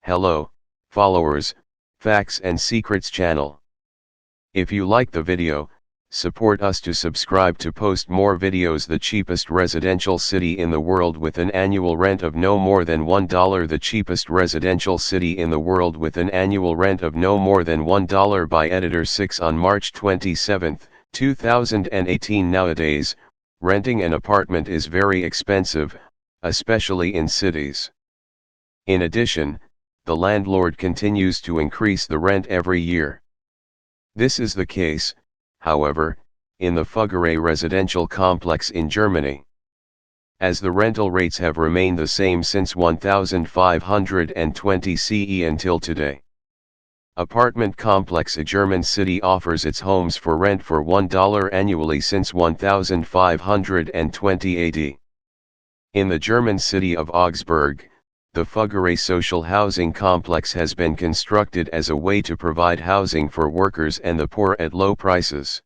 Hello, followers, Facts and Secrets channel. If you like the video, support us to subscribe to post more videos. The cheapest residential city in the world with an annual rent of no more than $1. The cheapest residential city in the world with an annual rent of no more than $1 by Editor 6 on March 27, 2018. Nowadays, renting an apartment is very expensive, especially in cities. In addition, the landlord continues to increase the rent every year. This is the case, however, in the Fuggerei residential complex in Germany. As the rental rates have remained the same since 1520 CE until today. Apartment complex. A German city offers its homes for rent for $1 annually since 1520 AD. In the German city of Augsburg, the Fuggerei social housing complex has been constructed as a way to provide housing for workers and the poor at low prices.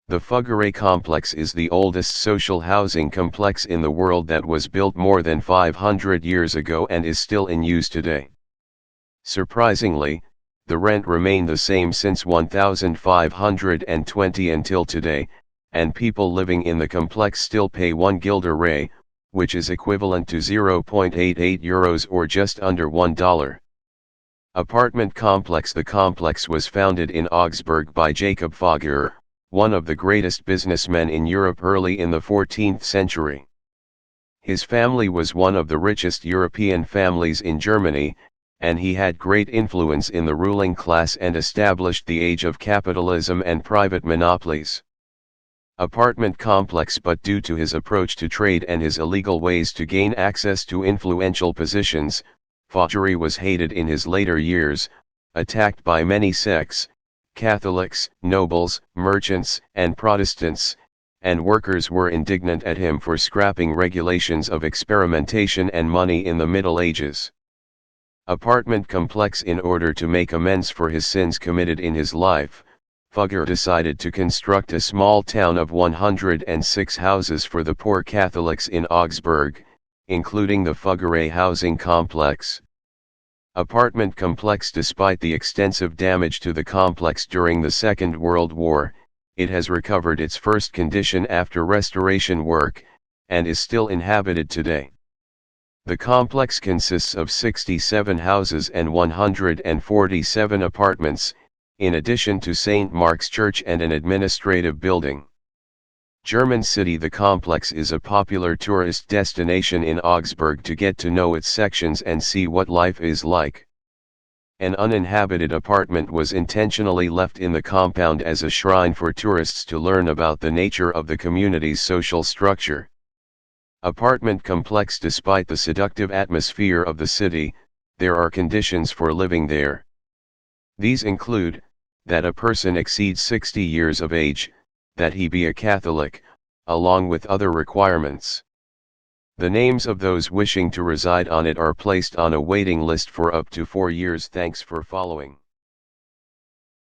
The Fuggerei complex is the oldest social housing complex in the world that was built more than 500 years ago and is still in use today. Surprisingly, the rent remained the same since 1520 until today, and people living in the complex still pay 1 Gilder Ray, which is equivalent to 0.88 euros or just under $1. Apartment complex. The complex was founded in Augsburg by Jacob Fugger, one of the greatest businessmen in Europe early in the 14th century. His family was one of the richest European families in Germany, and he had great influence in the ruling class and established the age of capitalism and private monopolies. Apartment complex. But due to his approach to trade and his illegal ways to gain access to influential positions, Fuggerei was hated in his later years, attacked by many sects, Catholics, nobles, merchants, and Protestants, and workers were indignant at him for scrapping regulations of experimentation and money in the Middle Ages. Apartment complex. In order to make amends for his sins committed in his life, Fugger decided to construct a small town of 106 houses for the poor Catholics in Augsburg, including the Fuggerei housing complex. Apartment complex. Despite the extensive damage to the complex during the Second World War, it has recovered its first condition after restoration work, and is still inhabited today. The complex consists of 67 houses and 147 apartments, in addition to St. Mark's Church and an administrative building. German city. The complex is a popular tourist destination in Augsburg to get to know its sections and see what life is like. An uninhabited apartment was intentionally left in the compound as a shrine for tourists to learn about the nature of the community's social structure. Apartment complex. Despite the seductive atmosphere of the city, there are conditions for living there. These include that a person exceeds 60 years of age, that he be a Catholic, along with other requirements. The names of those wishing to reside on it are placed on a waiting list for up to 4 years. Thanks for following.